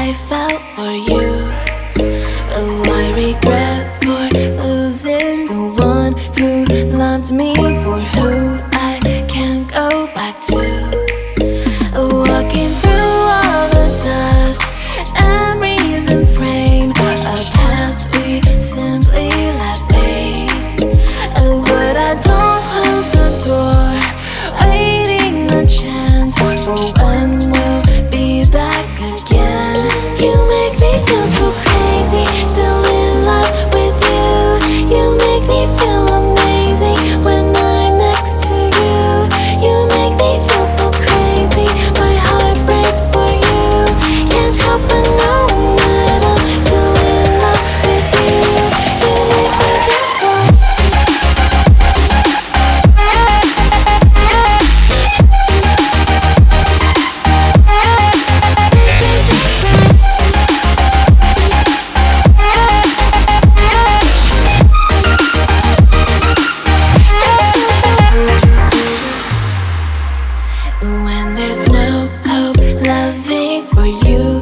I felt for you. Oh, I regret for losing the one who loved me, for who I can't go back to. Walking through all the dust, memories and frame, a past we simply let fade. Oh, but I don't close the door, waiting a chance for when we'll be back again. You make me feel so crazy, still in love with you. You make me feel amazing when I'm next to you. You make me feel so crazy, my heart breaks for you. Can't help but know that I'm still in love with you. You make me feel so. When there's no hope loving for you,